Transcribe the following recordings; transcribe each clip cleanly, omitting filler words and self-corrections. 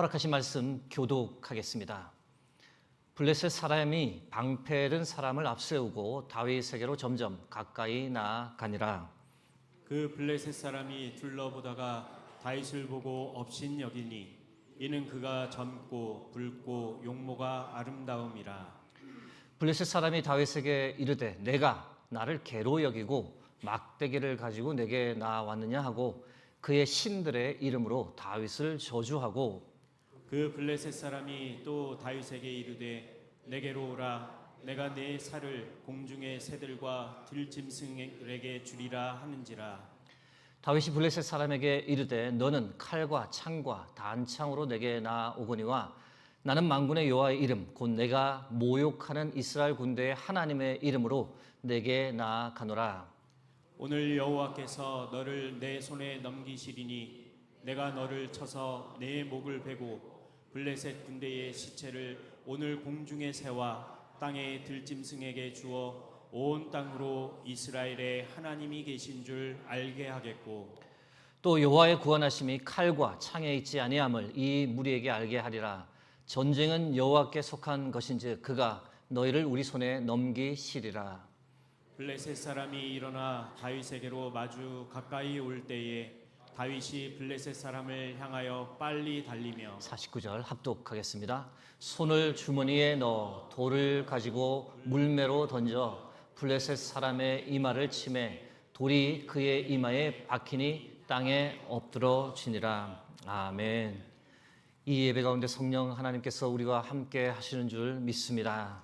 허락하신 말씀 교독하겠습니다. 블레셋 사람이 방패든 사람을 앞세우고 다윗에게로 점점 가까이 나아가니라. 그 블레셋 사람이 둘러보다가 다윗을 보고 업신여기니 이는 그가 젊고 붉고 용모가 아름다움이라. 블레셋 사람이 다윗에게 이르되 내가 나를 개로 여기고 막대기를 가지고 내게 나왔느냐 하고 그의 신들의 이름으로 다윗을 저주하고 그 블레셋 사람이 또 다윗에게 이르되 내게로 오라. 내가 내 살을 공중의 새들과 들짐승에게 주리라 하는지라. 다윗이 블레셋 사람에게 이르되 너는 칼과 창과 단창으로 내게 나오거니와 나는 만군의 여호와의 이름 곧 내가 모욕하는 이스라엘 군대의 하나님의 이름으로 내게 나아가노라. 오늘 여호와께서 너를 내 손에 넘기시리니 내가 너를 쳐서 내 목을 베고 블레셋 군대의 시체를 오늘 공중의 새와 땅의 들짐승에게 주어 온 땅으로 이스라엘의 하나님이 계신 줄 알게 하겠고 또 여호와의 구원하심이 칼과 창에 있지 아니함을 이 무리에게 알게 하리라. 전쟁은 여호와께 속한 것인즉 그가 너희를 우리 손에 넘기시리라. 블레셋 사람이 일어나 다윗에게로 마주 가까이 올 때에 다윗이 블레셋 사람을 향하여 빨리 달리며 49절 합독하겠습니다. 손을 주머니에 넣어 돌을 가지고 물매로 던져 블레셋 사람의 이마를 치매 돌이 그의 이마에 박히니 땅에 엎드러지니라. 아멘. 이 예배 가운데 성령 하나님께서 우리와 함께 하시는 줄 믿습니다.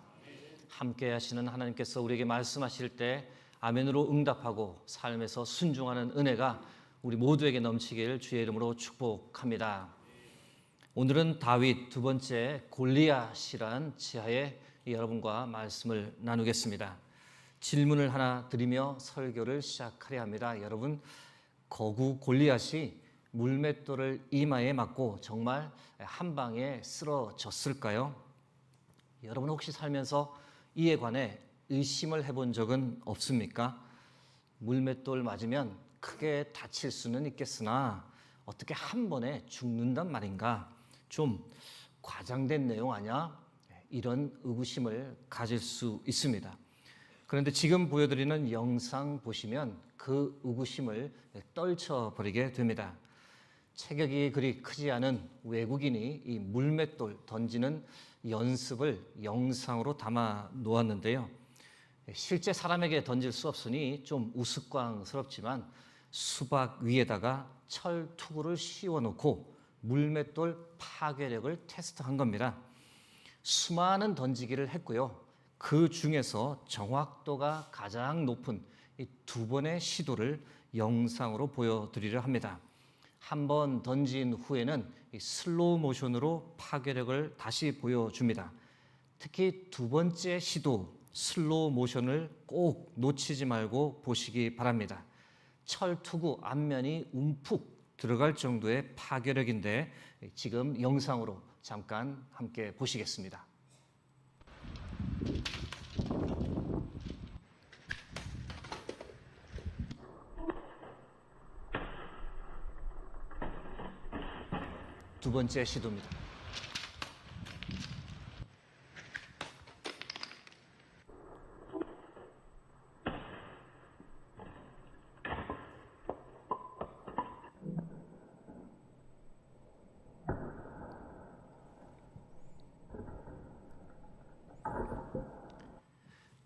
함께 하시는 하나님께서 우리에게 말씀하실 때 아멘으로 응답하고 삶에서 순종하는 은혜가 우리 모두에게 넘치기를 주의 이름으로 축복합니다. 오늘은 다윗 두 번째 골리앗이란 지하에 여러분과 말씀을 나누겠습니다. 질문을 하나 드리며 설교를 시작하려 합니다. 여러분, 거구 골리앗이 물맷돌을 이마에 맞고 정말 한 방에 쓰러졌을까요? 여러분 혹시 살면서 이에 관해 의심을 해본 적은 없습니까? 물맷돌 맞으면 크게 다칠 수는 있겠으나 어떻게 한 번에 죽는단 말인가? 좀 과장된 내용 아니야? 이런 의구심을 가질 수 있습니다. 그런데 지금 보여드리는 영상 보시면 그 의구심을 떨쳐버리게 됩니다. 체격이 그리 크지 않은 외국인이 이 물맷돌 던지는 연습을 영상으로 담아 놓았는데요. 실제 사람에게 던질 수 없으니 좀 우스꽝스럽지만 수박 위에다가 철 투구를 씌워놓고 물맷돌 파괴력을 테스트한 겁니다. 수많은 던지기를 했고요. 그 중에서 정확도가 가장 높은 이 두 번의 시도를 영상으로 보여드리려 합니다. 한 번 던진 후에는 이 슬로우 모션으로 파괴력을 다시 보여줍니다. 특히 두 번째 시도 슬로우 모션을 꼭 놓치지 말고 보시기 바랍니다. 철투구 앞면이 움푹 들어갈 정도의 파괴력인데 지금 영상으로 잠깐 함께 보시겠습니다. 두 번째 시도입니다.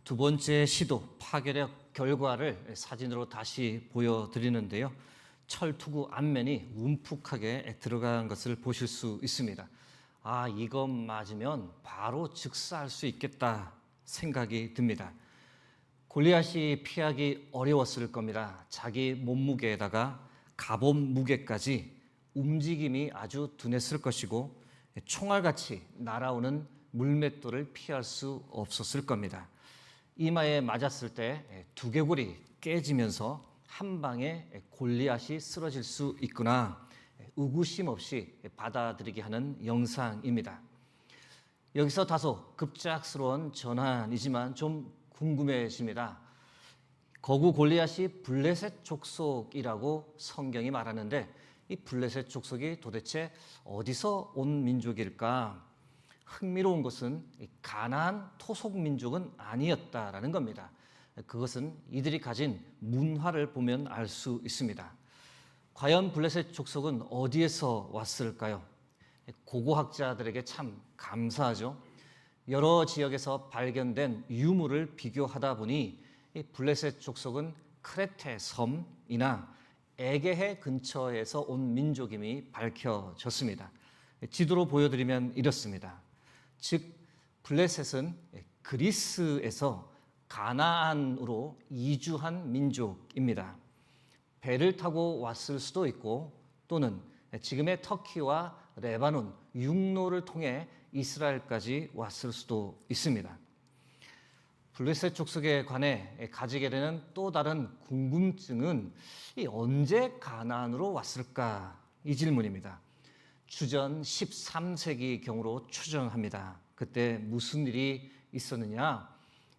두 번째 시도 파괴력 결과를 사진으로 다시 보여드리는데요. 철투구 앞면이 움푹하게 들어간 것을 보실 수 있습니다. 아, 이것 맞으면 바로 즉사할 수 있겠다 생각이 듭니다. 골리앗이 피하기 어려웠을 겁니다. 자기 몸무게에다가 갑옷 무게까지 움직임이 아주 둔했을 것이고 총알같이 날아오는 물맷돌을 피할 수 없었을 겁니다. 이마에 맞았을 때 두개골이 깨지면서 한 방에 골리앗이 쓰러질 수 있구나 의구심 없이 받아들이게 하는 영상입니다. 여기서 다소 급작스러운 전환이지만 좀 궁금해집니다. 거구 골리앗이 블레셋 족속이라고 성경이 말하는데 이 블레셋 족속이 도대체 어디서 온 민족일까? 흥미로운 것은 가나안 토속 민족은 아니었다라는 겁니다. 그것은 이들이 가진 문화를 보면 알 수 있습니다. 과연 블레셋 족속은 어디에서 왔을까요? 고고학자들에게 참 감사하죠. 여러 지역에서 발견된 유물을 비교하다 보니 이 블레셋 족속은 크레테 섬이나 에게해 근처에서 온 민족임이 밝혀졌습니다. 지도로 보여드리면 이렇습니다. 즉 블레셋은 그리스에서 가나안으로 이주한 민족입니다. 배를 타고 왔을 수도 있고 또는 지금의 터키와 레바논 육로를 통해 이스라엘까지 왔을 수도 있습니다. 블레셋 족속에 관해 가지게 되는 또 다른 궁금증은 언제 가나안으로 왔을까? 이 질문입니다. 주전 13세기 경으로 추정합니다. 그때 무슨 일이 있었느냐?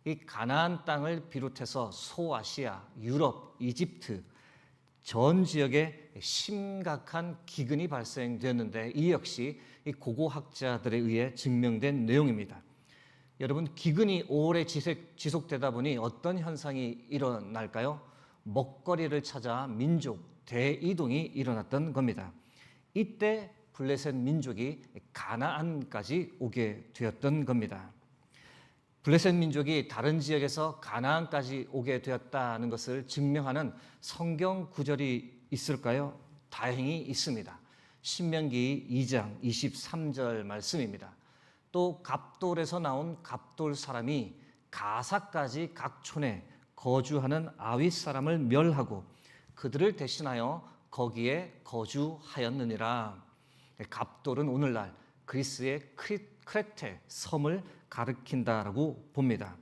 이 가나안 땅을 비롯해서 소아시아, 유럽, 이집트 전 지역에 심각한 기근이 발생되었는데 이 역시 이 고고학자들에 의해 증명된 내용입니다. 여러분, 기근이 오래 지속되다 보니 어떤 현상이 일어날까요? 먹거리를 찾아 민족 대이동이 일어났던 겁니다. 이때 블레셋 민족이 가나안까지 오게 되었던 겁니다. 블레셋 민족이 다른 지역에서 가나안까지 오게 되었다는 것을 증명하는 성경 구절이 있을까요? 다행히 있습니다. 신명기 2장 23절 말씀입니다. 또 갑돌에서 나온 갑돌 사람이 가사까지 각 촌에 거주하는 아윗 사람을 멸하고 그들을 대신하여 거기에 거주하였느니라. 갑돌은 오늘날 그리스의 크레테 섬을 가리킨다라고 봅니다.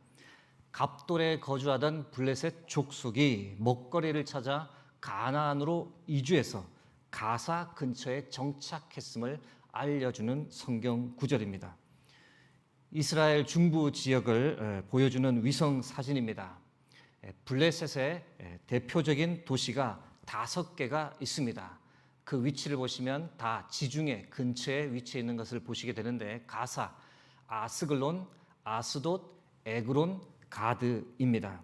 갑돌에 거주하던 블레셋 족속이 먹거리를 찾아 가나안으로 이주해서 가사 근처에 정착했음을 알려주는 성경 구절입니다. 이스라엘 중부 지역을 보여주는 위성 사진입니다. 블레셋의 대표적인 도시가 5개가 있습니다. 그 위치를 보시면 다 지중해 근처에 위치해 있는 것을 보시게 되는데 가사, 아스글론, 아스돗, 에그론, 가드입니다.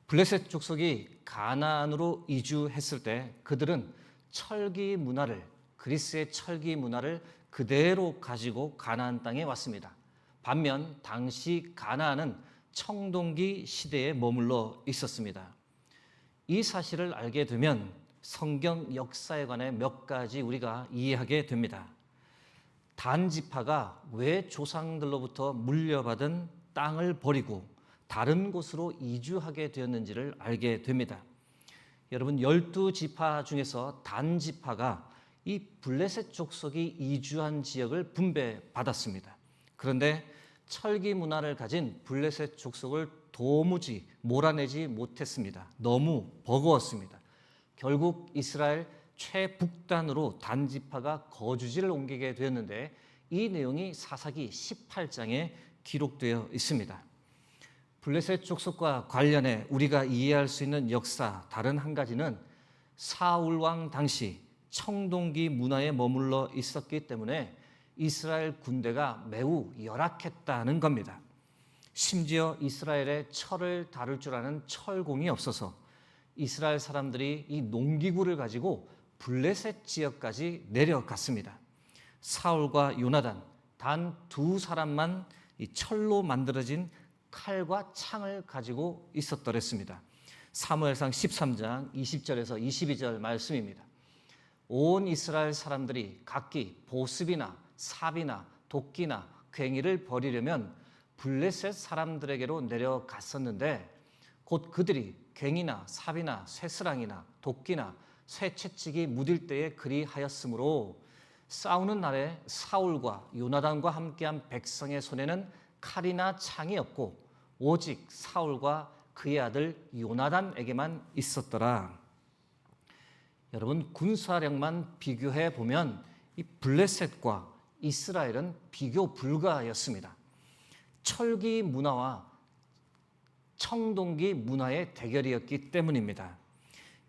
블레셋 족속이 가나안으로 이주했을 때 그들은 철기 문화를, 그리스의 철기 문화를 그대로 가지고 가나안 땅에 왔습니다. 반면 당시 가나안은 청동기 시대에 머물러 있었습니다. 이 사실을 알게 되면 성경 역사에 관해 몇 가지 우리가 이해하게 됩니다. 단 지파가 왜 조상들로부터 물려받은 땅을 버리고 다른 곳으로 이주하게 되었는지를 알게 됩니다. 여러분, 12지파 중에서 단 지파가 이 블레셋 족속이 이주한 지역을 분배받았습니다. 그런데 철기 문화를 가진 블레셋 족속을 도무지 몰아내지 못했습니다. 너무 버거웠습니다. 결국 이스라엘 최북단으로 단지파가 거주지를 옮기게 되었는데 이 내용이 사사기 18장에 기록되어 있습니다. 블레셋 족속과 관련해 우리가 이해할 수 있는 역사 다른 한 가지는 사울 왕 당시 청동기 문화에 머물러 있었기 때문에 이스라엘 군대가 매우 열악했다는 겁니다. 심지어 이스라엘에 철을 다룰 줄 아는 철공이 없어서 이스라엘 사람들이 이 농기구를 가지고 블레셋 지역까지 내려갔습니다. 사울과 요나단 단 2사람만 이 철로 만들어진 칼과 창을 가지고 있었더랬습니다. 사무엘상 13장 20절에서 22절 말씀입니다. 온 이스라엘 사람들이 각기 보습이나 삽이나 도끼나 괭이를 버리려면 블레셋 사람들에게로 내려갔었는데 곧 그들이 괭이나 삽이나 쇠스랑이나 도끼나 쇠채찍이 묻을 때에 그리하였으므로 싸우는 날에 사울과 요나단과 함께한 백성의 손에는 칼이나 창이 없고 오직 사울과 그의 아들 요나단에게만 있었더라. 여러분, 군사력만 비교해 보면 이 블레셋과 이스라엘은 비교 불가였습니다. 철기 문화와 청동기 문화의 대결이었기 때문입니다.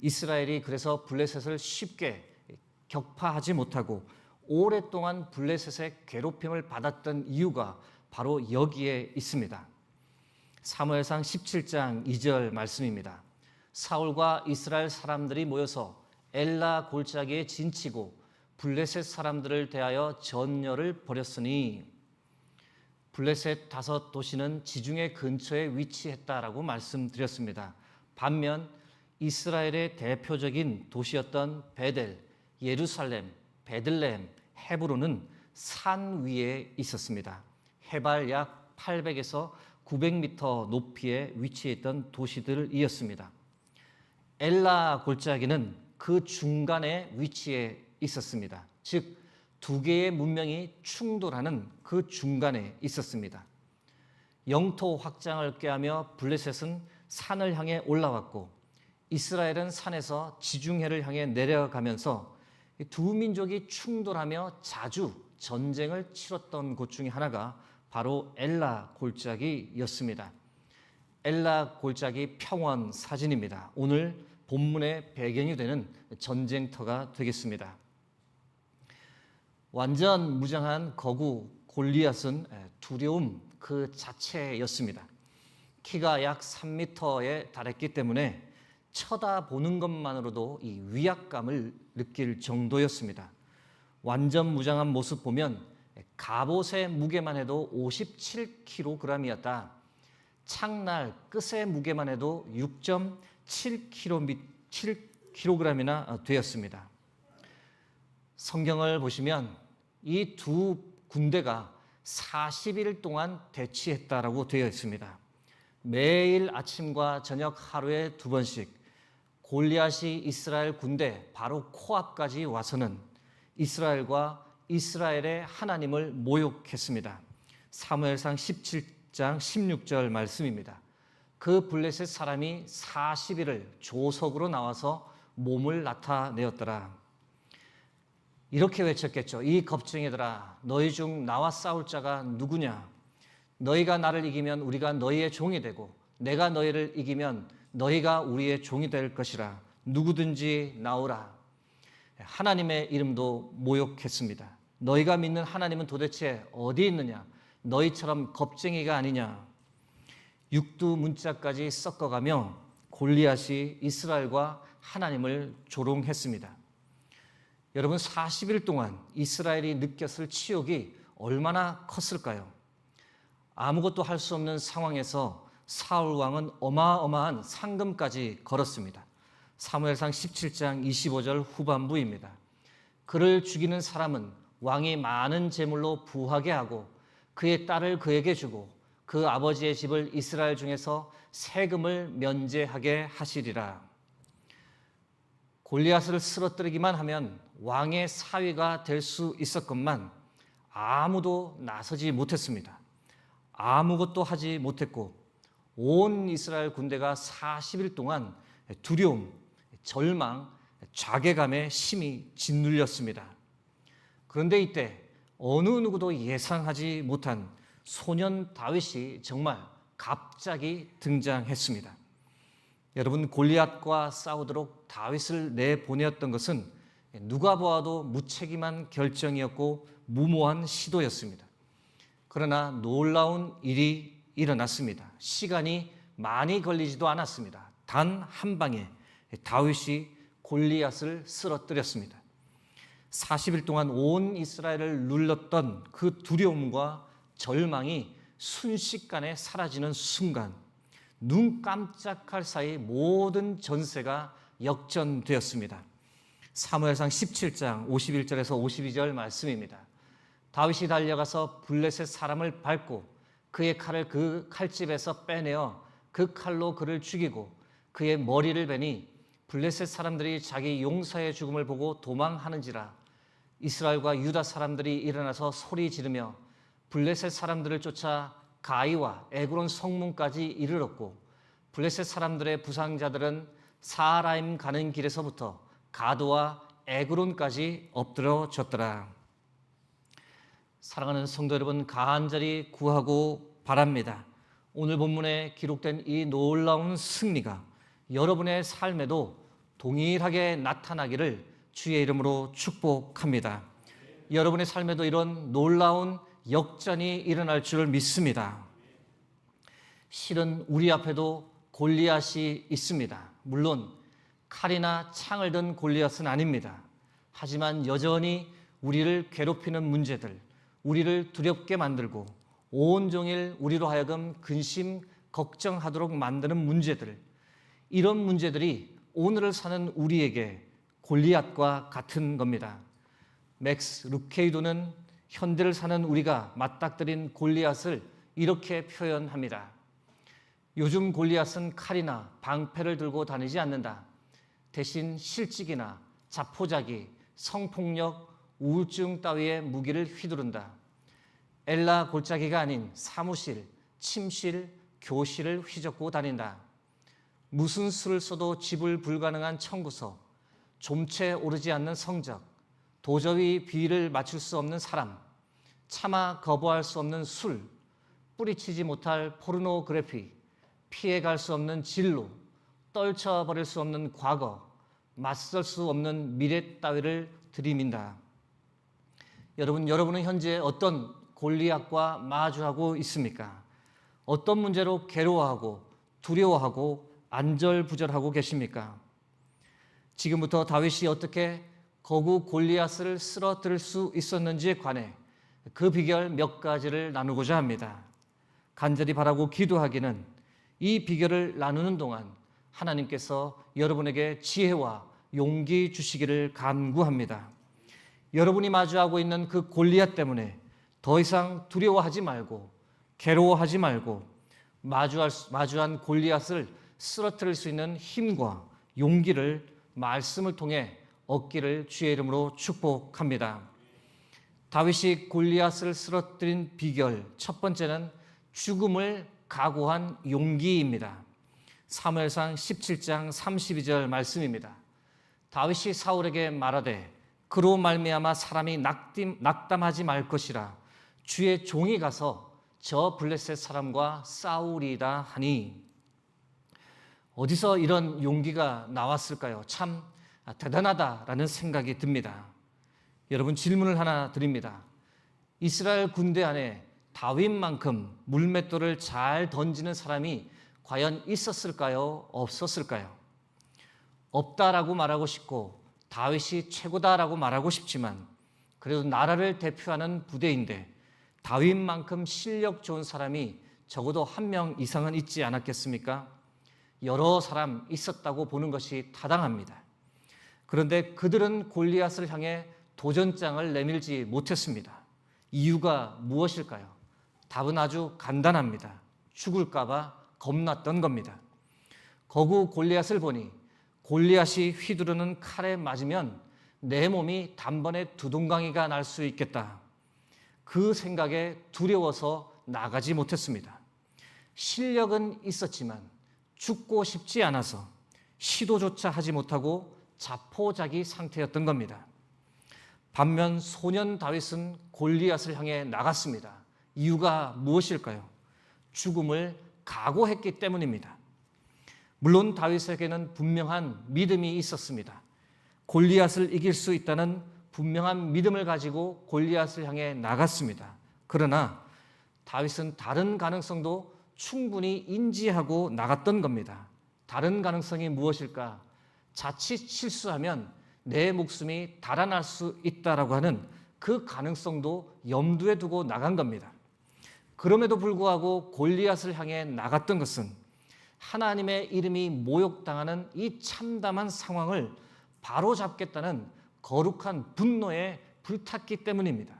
이스라엘이 그래서 블레셋을 쉽게 격파하지 못하고 오랫동안 블레셋의 괴롭힘을 받았던 이유가 바로 여기에 있습니다. 사무엘상 17장 2절 말씀입니다. 사울과 이스라엘 사람들이 모여서 엘라 골짜기에 진치고 블레셋 사람들을 대하여 전열을 벌였으니, 블레셋 5도시는 지중해 근처에 위치했다라고 말씀드렸습니다. 반면 이스라엘의 대표적인 도시였던 베델, 예루살렘, 베들레헴, 헤브론은 산 위에 있었습니다. 해발 약 800에서 900m 높이에 위치했던 도시들이었습니다. 엘라 골짜기는 그 중간에 위치해 있었습니다. 즉, 두 개의 문명이 충돌하는 그 중간에 있었습니다. 영토 확장을 꾀하며 블레셋은 산을 향해 올라왔고 이스라엘은 산에서 지중해를 향해 내려가면서 두 민족이 충돌하며 자주 전쟁을 치렀던 곳 중에 하나가 바로 엘라 골짜기였습니다. 엘라 골짜기 평원 사진입니다. 오늘 본문의 배경이 되는 전쟁터가 되겠습니다. 완전 무장한 거구 골리앗은 두려움 그 자체였습니다. 키가 약 3m에 달했기 때문에 쳐다보는 것만으로도 이 위압감을 느낄 정도였습니다. 완전 무장한 모습 보면 갑옷의 무게만 해도 57kg이었다. 창날 끝의 무게만 해도 6.7kg이나 되었습니다. 성경을 보시면 이 두 군대가 40일 동안 대치했다라고 되어 있습니다. 매일 아침과 저녁 하루에 2번씩 골리앗이 이스라엘 군대 바로 코앞까지 와서는 이스라엘과 이스라엘의 하나님을 모욕했습니다. 사무엘상 17장 16절 말씀입니다. 그 블레셋 사람이 40일을 조석으로 나와서 몸을 나타내었더라. 이렇게 외쳤겠죠. 이 겁쟁이들아, 너희 중 나와 싸울 자가 누구냐? 너희가 나를 이기면 우리가 너희의 종이 되고 내가 너희를 이기면 너희가 우리의 종이 될 것이라. 누구든지 나오라. 하나님의 이름도 모욕했습니다. 너희가 믿는 하나님은 도대체 어디 있느냐? 너희처럼 겁쟁이가 아니냐? 육두 문자까지 섞어가며 골리앗이 이스라엘과 하나님을 조롱했습니다. 여러분, 40일 동안 이스라엘이 느꼈을 치욕이 얼마나 컸을까요? 아무것도 할 수 없는 상황에서 사울 왕은 어마어마한 상금까지 걸었습니다. 사무엘상 17장 25절 후반부입니다. 그를 죽이는 사람은 왕이 많은 재물로 부하게 하고 그의 딸을 그에게 주고 그 아버지의 집을 이스라엘 중에서 세금을 면제하게 하시리라. 골리앗을 쓰러뜨리기만 하면 왕의 사위가 될 수 있었건만 아무도 나서지 못했습니다. 아무것도 하지 못했고 온 이스라엘 군대가 40일 동안 두려움, 절망, 자괴감에 심히 짓눌렸습니다. 그런데 이때 어느 누구도 예상하지 못한 소년 다윗이 정말 갑자기 등장했습니다. 여러분, 골리앗과 싸우도록 다윗을 내보내었던 것은 누가 보아도 무책임한 결정이었고 무모한 시도였습니다. 그러나 놀라운 일이 일어났습니다. 시간이 많이 걸리지도 않았습니다. 단 한 방에 다윗이 골리앗을 쓰러뜨렸습니다. 40일 동안 온 이스라엘을 눌렀던 그 두려움과 절망이 순식간에 사라지는 순간 눈 깜짝할 사이 모든 전세가 역전되었습니다. 사무엘상 17장 51절에서 52절 말씀입니다. 다윗이 달려가서 블레셋 사람을 밟고 그의 칼을 그 칼집에서 빼내어 그 칼로 그를 죽이고 그의 머리를 베니 블레셋 사람들이 자기 용사의 죽음을 보고 도망하는지라. 이스라엘과 유다 사람들이 일어나서 소리 지르며 블레셋 사람들을 쫓아 가이와 에그론 성문까지 이르렀고 블레셋 사람들의 부상자들은 사라임 가는 길에서부터 가도와 에그론까지 엎드러졌더라. 사랑하는 성도 여러분, 간절히 구하고 바랍니다. 오늘 본문에 기록된 이 놀라운 승리가 여러분의 삶에도 동일하게 나타나기를 주의 이름으로 축복합니다. 여러분의 삶에도 이런 놀라운 역전이 일어날 줄 믿습니다. 실은 우리 앞에도 골리앗이 있습니다. 물론 칼이나 창을 든 골리앗은 아닙니다. 하지만 여전히 우리를 괴롭히는 문제들, 우리를 두렵게 만들고 온종일 우리로 하여금 근심, 걱정하도록 만드는 문제들, 이런 문제들이 오늘을 사는 우리에게 골리앗과 같은 겁니다. 맥스 루케이도는 현대를 사는 우리가 맞닥뜨린 골리앗을 이렇게 표현합니다. 요즘 골리앗은 칼이나 방패를 들고 다니지 않는다. 대신 실직이나 자포자기, 성폭력, 우울증 따위의 무기를 휘두른다. 엘라 골짜기가 아닌 사무실, 침실, 교실을 휘젓고 다닌다. 무슨 수를 써도 지불 불가능한 청구서, 좀채 오르지 않는 성적, 도저히 비위를 맞출 수 없는 사람, 차마 거부할 수 없는 술, 뿌리치지 못할 포르노그래피, 피해갈 수 없는 진로, 떨쳐버릴 수 없는 과거, 맞설 수 없는 미래 따위를 들이민다. 여러분은 현재 어떤 골리앗과 마주하고 있습니까? 어떤 문제로 괴로워하고 두려워하고 안절부절하고 계십니까? 지금부터 다윗이 어떻게 거구 골리앗을 쓰러뜨릴 수 있었는지에 관해 그 비결 몇 가지를 나누고자 합니다. 간절히 바라고 기도하기는 이 비결을 나누는 동안 하나님께서 여러분에게 지혜와 용기 주시기를 간구합니다. 여러분이 마주하고 있는 그 골리앗 때문에 더 이상 두려워하지 말고 괴로워하지 말고 마주한 골리앗을 쓰러뜨릴 수 있는 힘과 용기를 말씀을 통해 얻기를 주의 이름으로 축복합니다. 다윗이 골리앗을 쓰러뜨린 비결 첫 번째는 죽음을 각오한 용기입니다. 사무엘상 17장 32절 말씀입니다. 다윗이 사울에게 말하되 그로 말미암아 사람이 낙담하지 말 것이라 주의 종이 가서 저 블레셋 사람과 싸우리이다 하니. 어디서 이런 용기가 나왔을까요? 참 대단하다라는 생각이 듭니다. 여러분, 질문을 하나 드립니다. 이스라엘 군대 안에 다윗만큼 물맷돌을 잘 던지는 사람이 과연 있었을까요? 없었을까요? 없다라고 말하고 싶고 다윗이 최고다라고 말하고 싶지만 그래도 나라를 대표하는 부대인데 다윗만큼 실력 좋은 사람이 적어도 한 명 이상은 있지 않았겠습니까? 여러 사람 있었다고 보는 것이 타당합니다. 그런데 그들은 골리앗을 향해 도전장을 내밀지 못했습니다. 이유가 무엇일까요? 답은 아주 간단합니다. 죽을까 봐 겁났던 겁니다. 거구 골리앗을 보니 골리앗이 휘두르는 칼에 맞으면 내 몸이 단번에 두둥강이가 날 수 있겠다. 그 생각에 두려워서 나가지 못했습니다. 실력은 있었지만 죽고 싶지 않아서 시도조차 하지 못하고 자포자기 상태였던 겁니다. 반면 소년 다윗은 골리앗을 향해 나갔습니다. 이유가 무엇일까요? 죽음을 각오했기 때문입니다. 물론 다윗에게는 분명한 믿음이 있었습니다. 골리앗을 이길 수 있다는 분명한 믿음을 가지고 골리앗을 향해 나갔습니다. 그러나 다윗은 다른 가능성도 충분히 인지하고 나갔던 겁니다. 다른 가능성이 무엇일까? 자칫 실수하면 내 목숨이 달아날 수 있다라고 하는 그 가능성도 염두에 두고 나간 겁니다. 그럼에도 불구하고 골리앗을 향해 나갔던 것은 하나님의 이름이 모욕당하는 이 참담한 상황을 바로잡겠다는 거룩한 분노에 불탔기 때문입니다.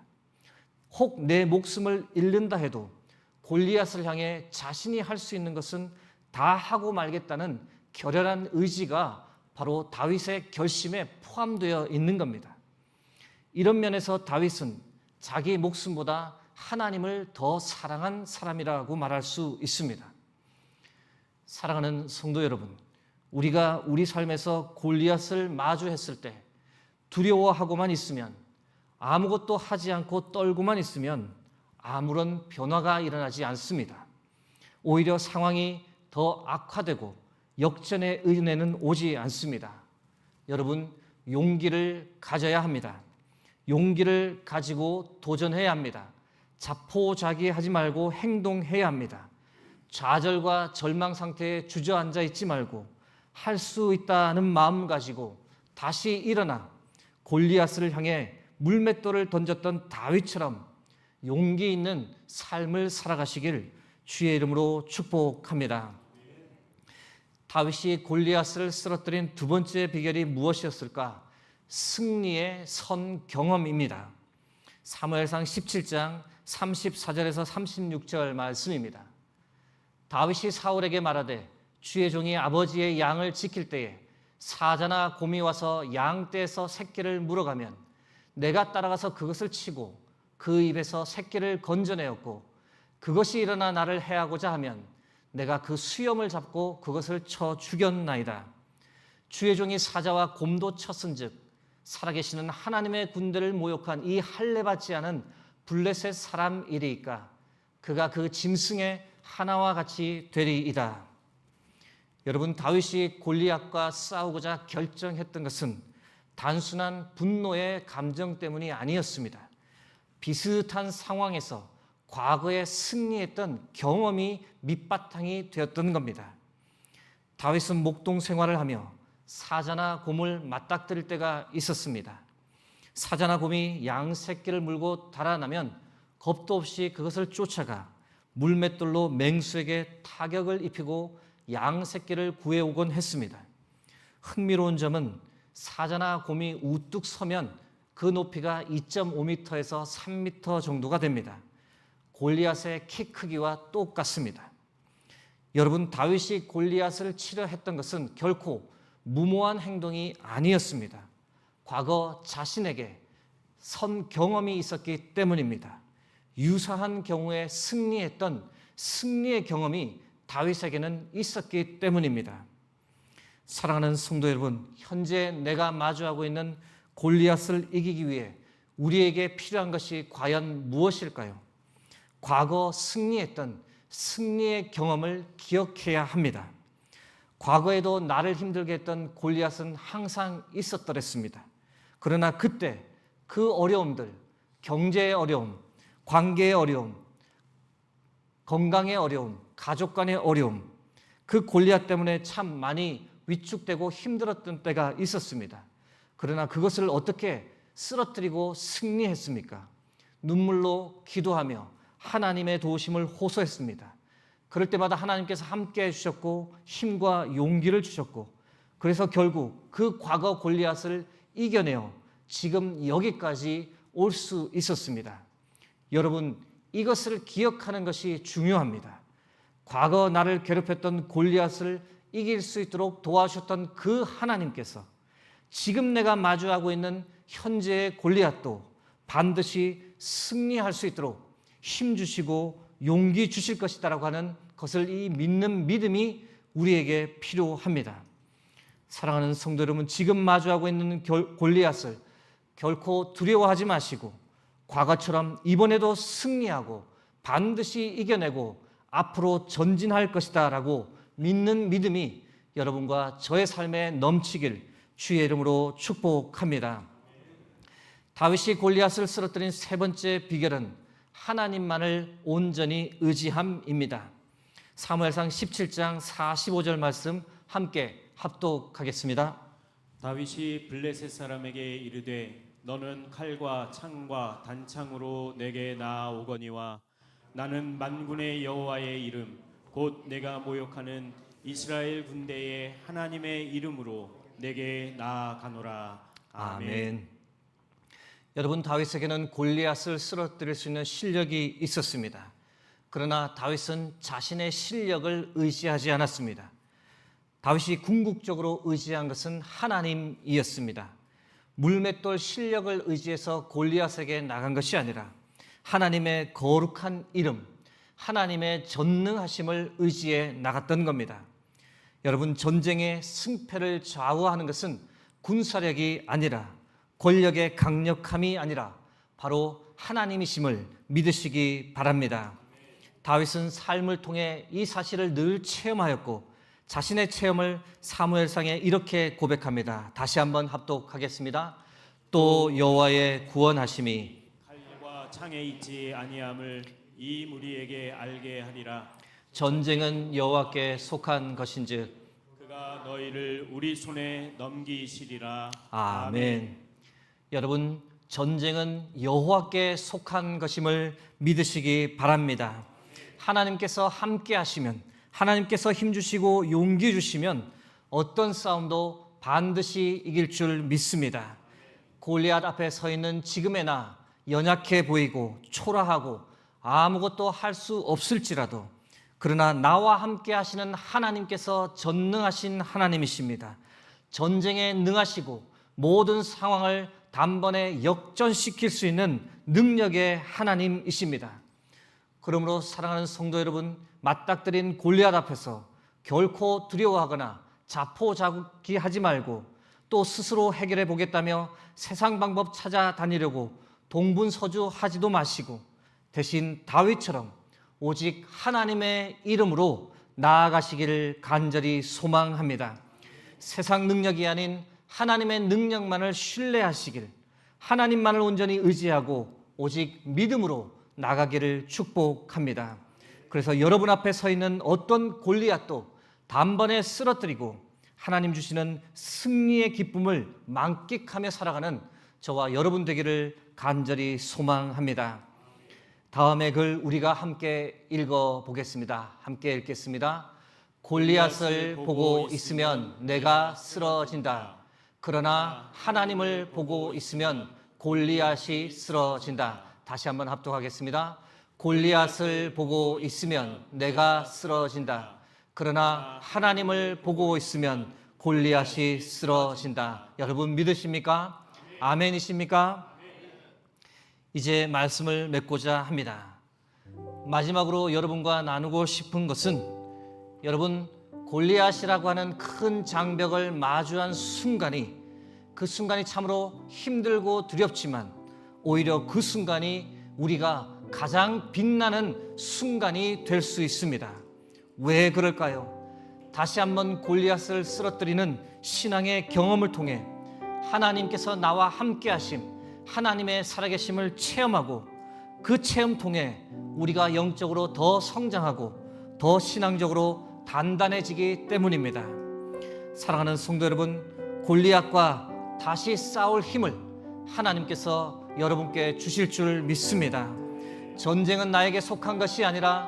혹 내 목숨을 잃는다 해도 골리앗을 향해 자신이 할 수 있는 것은 다 하고 말겠다는 결연한 의지가 바로 다윗의 결심에 포함되어 있는 겁니다. 이런 면에서 다윗은 자기 목숨보다 하나님을 더 사랑한 사람이라고 말할 수 있습니다. 사랑하는 성도 여러분, 우리가 우리 삶에서 골리앗을 마주했을 때 두려워하고만 있으면, 아무것도 하지 않고 떨고만 있으면 아무런 변화가 일어나지 않습니다. 오히려 상황이 더 악화되고 역전의 은혜는 오지 않습니다. 여러분, 용기를 가져야 합니다. 용기를 가지고 도전해야 합니다. 자포자기하지 말고 행동해야 합니다. 좌절과 절망 상태에 주저앉아 있지 말고 할 수 있다는 마음 가지고 다시 일어나 골리앗을 향해 물맷돌을 던졌던 다윗처럼 용기 있는 삶을 살아가시길 주의 이름으로 축복합니다. 다윗이 골리앗을 쓰러뜨린 두 번째 비결이 무엇이었을까? 승리의 선 경험입니다. 사무엘상 17장 34절에서 36절 말씀입니다. 다윗이 사울에게 말하되 주의 종이 아버지의 양을 지킬 때에 사자나 곰이 와서 양떼에서 새끼를 물어가면 내가 따라가서 그것을 치고 그 입에서 새끼를 건져내었고 그것이 일어나 나를 해하고자 하면 내가 그 수염을 잡고 그것을 쳐 죽였나이다. 주의 종이 사자와 곰도 쳤은즉 살아계시는 하나님의 군대를 모욕한 이 할례받지 않은 블레셋 사람이리이까 그가 그 짐승의 하나와 같이 되리이다. 여러분, 다윗이 골리앗과 싸우고자 결정했던 것은 단순한 분노의 감정 때문이 아니었습니다. 비슷한 상황에서 과거에 승리했던 경험이 밑바탕이 되었던 겁니다. 다윗은 목동 생활을 하며 사자나 곰을 맞닥뜨릴 때가 있었습니다. 사자나 곰이 양 새끼를 물고 달아나면 겁도 없이 그것을 쫓아가 물맷돌로 맹수에게 타격을 입히고 양 새끼를 구해오곤 했습니다. 흥미로운 점은 사자나 곰이 우뚝 서면 그 높이가 2.5m에서 3m 정도가 됩니다. 골리앗의 키 크기와 똑같습니다. 여러분, 다윗이 골리앗을 치려 했던 것은 결코 무모한 행동이 아니었습니다. 과거 자신에게 선 경험이 있었기 때문입니다. 유사한 경우에 승리했던 승리의 경험이 다윗에게는 있었기 때문입니다. 사랑하는 성도 여러분, 현재 내가 마주하고 있는 골리앗을 이기기 위해 우리에게 필요한 것이 과연 무엇일까요? 과거 승리했던 승리의 경험을 기억해야 합니다. 과거에도 나를 힘들게 했던 골리앗은 항상 있었더랬습니다. 그러나 그때 그 어려움들, 경제의 어려움, 관계의 어려움, 건강의 어려움, 가족 간의 어려움, 그 골리앗 때문에 참 많이 위축되고 힘들었던 때가 있었습니다. 그러나 그것을 어떻게 쓰러뜨리고 승리했습니까? 눈물로 기도하며 하나님의 도우심을 호소했습니다. 그럴 때마다 하나님께서 함께 해주셨고 힘과 용기를 주셨고 그래서 결국 그 과거 골리앗을 이겨내어 지금 여기까지 올 수 있었습니다. 여러분, 이것을 기억하는 것이 중요합니다. 과거 나를 괴롭혔던 골리앗을 이길 수 있도록 도와주셨던 그 하나님께서 지금 내가 마주하고 있는 현재의 골리앗도 반드시 승리할 수 있도록 힘 주시고 용기 주실 것이다라고 하는 것을 이 믿는 믿음이 우리에게 필요합니다. 사랑하는 성도 여러분, 지금 마주하고 있는 골리앗을 결코 두려워하지 마시고 과거처럼 이번에도 승리하고 반드시 이겨내고 앞으로 전진할 것이다 라고 믿는 믿음이 여러분과 저의 삶에 넘치길 주의 이름으로 축복합니다. 다윗이 골리앗을 쓰러뜨린 세 번째 비결은 하나님만을 온전히 의지함입니다. 사무엘상 17장 45절 말씀 함께 합독하겠습니다. 다윗이 블레셋 사람에게 이르되 너는 칼과 창과 단창으로 내게 나아오거니와 나는 만군의 여호와의 이름 곧 내가 모욕하는 이스라엘 군대의 하나님의 이름으로 내게 나아가노라. 아멘. 여러분, 다윗에게는 골리앗을 쓰러뜨릴 수 있는 실력이 있었습니다. 그러나 다윗은 자신의 실력을 의지하지 않았습니다. 다윗이 궁극적으로 의지한 것은 하나님이었습니다. 물맷돌 실력을 의지해서 골리앗에게 나간 것이 아니라 하나님의 거룩한 이름, 하나님의 전능하심을 의지해 나갔던 겁니다. 여러분, 전쟁의 승패를 좌우하는 것은 군사력이 아니라 권력의 강력함이 아니라 바로 하나님이심을 믿으시기 바랍니다. 다윗은 삶을 통해 이 사실을 늘 체험하였고 자신의 체험을 사무엘상에 이렇게 고백합니다. 다시 한번 합독하겠습니다. 또 여호와의 구원하심이 칼과 창에 있지 아니함을 이 무리에게 알게 하리라. 전쟁은 여호와께 속한 것인즉 그가 너희를 우리 손에 넘기시리라. 아멘. 여러분, 전쟁은 여호와께 속한 것임을 믿으시기 바랍니다. 하나님께서 함께 하시면, 하나님께서 힘 주시고 용기 주시면 어떤 싸움도 반드시 이길 줄 믿습니다. 골리앗 앞에 서 있는 지금의 나, 연약해 보이고 초라하고 아무것도 할 수 없을지라도, 그러나 나와 함께 하시는 하나님께서 전능하신 하나님이십니다. 전쟁에 능하시고 모든 상황을 단번에 역전시킬 수 있는 능력의 하나님이십니다. 그러므로 사랑하는 성도 여러분, 맞닥뜨린 골리앗 앞에서 결코 두려워하거나 자포자기하지 말고, 또 스스로 해결해 보겠다며 세상 방법 찾아다니려고 동분서주하지도 마시고, 대신 다윗처럼 오직 하나님의 이름으로 나아가시기를 간절히 소망합니다. 세상 능력이 아닌 하나님의 능력만을 신뢰하시길, 하나님만을 온전히 의지하고 오직 믿음으로 나가기를 축복합니다. 그래서 여러분 앞에 서 있는 어떤 골리앗도 단번에 쓰러뜨리고 하나님 주시는 승리의 기쁨을 만끽하며 살아가는 저와 여러분 되기를 간절히 소망합니다. 다음의 글 우리가 함께 읽어보겠습니다. 함께 읽겠습니다. 골리앗을 보고 있으면 내가 쓰러진다. 그러나 하나님을 보고 있으면 골리앗이 쓰러진다. 다시 한번 합독하겠습니다. 골리앗을 보고 있으면 내가 쓰러진다. 그러나 하나님을 보고 있으면 골리앗이 쓰러진다. 여러분 믿으십니까? 아멘이십니까? 이제 말씀을 맺고자 합니다. 마지막으로 여러분과 나누고 싶은 것은, 여러분 골리앗이라고 하는 큰 장벽을 마주한 순간이, 그 순간이 참으로 힘들고 두렵지만 오히려 그 순간이 우리가 가장 빛나는 순간이 될 수 있습니다. 왜 그럴까요? 다시 한번 골리앗을 쓰러뜨리는 신앙의 경험을 통해 하나님께서 나와 함께 하심, 하나님의 살아계심을 체험하고, 그 체험 통해 우리가 영적으로 더 성장하고 더 신앙적으로 단단해지기 때문입니다. 사랑하는 성도 여러분, 골리앗과 다시 싸울 힘을 하나님께서 여러분께 주실 줄 믿습니다. 전쟁은 나에게 속한 것이 아니라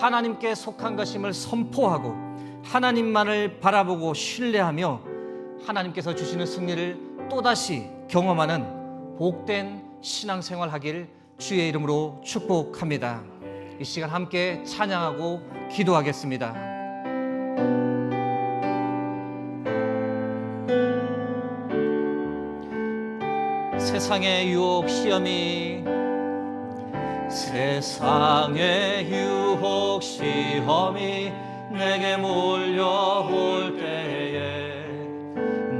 하나님께 속한 것임을 선포하고 하나님만을 바라보고 신뢰하며 하나님께서 주시는 승리를 또다시 경험하는 복된 신앙생활 하길 주의 이름으로 축복합니다. 이 시간 함께 찬양하고 기도하겠습니다. 세상의 유혹 시험이, 세상의 유혹 시험이 내게 몰려올 때에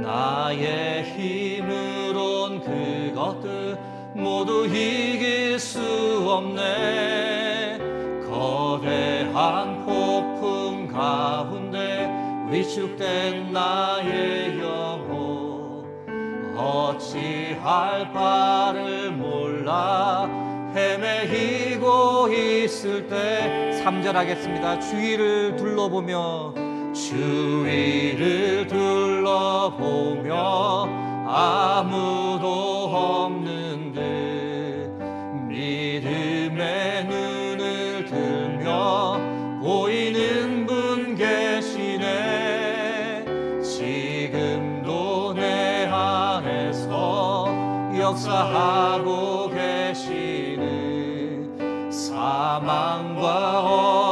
나의 힘으론 그것들 모두 이길 수 없네. 거대한 폭풍 가운데 위축된 나의 영혼, 어찌할 바를 몰라 헤매이고 있을 때 3절 하겠습니다. 주위를 둘러보며, 주위를 둘러보며 아무도 없는 듯 믿음의 눈을 들며 보이는 분 계시네. 지금도 내 안에서 역사하고 계시는 사망과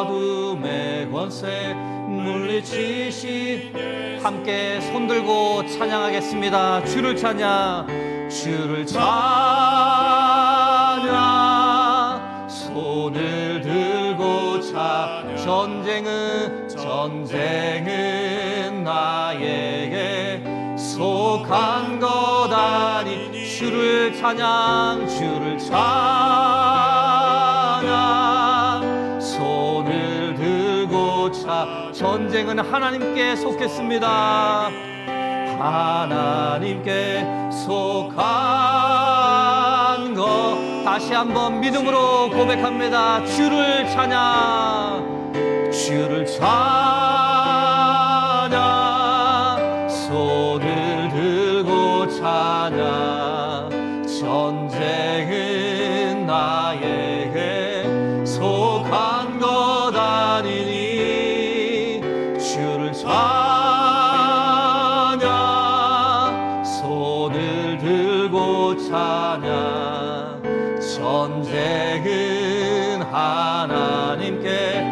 어둠의 권세 물리치시. 함께 손들고 찬양하겠습니다. 주를 찬양, 주를 찬양, 손을 들고 찬양. 전쟁은 나에게 속한 것 아니. 주를 찬양, 주를 찬양, 손을 들고 찬양. 전쟁은 하나님께 속했습니다. 하나님께 속한 것 다시 한번 믿음으로 고백합니다. 주를 찬양, 주를 찬양, 손을 들고 찬양. 전쟁은 나에게 속한 것 아니니 주를 찬양, 손을 들고 찬양. 전쟁은 하나님께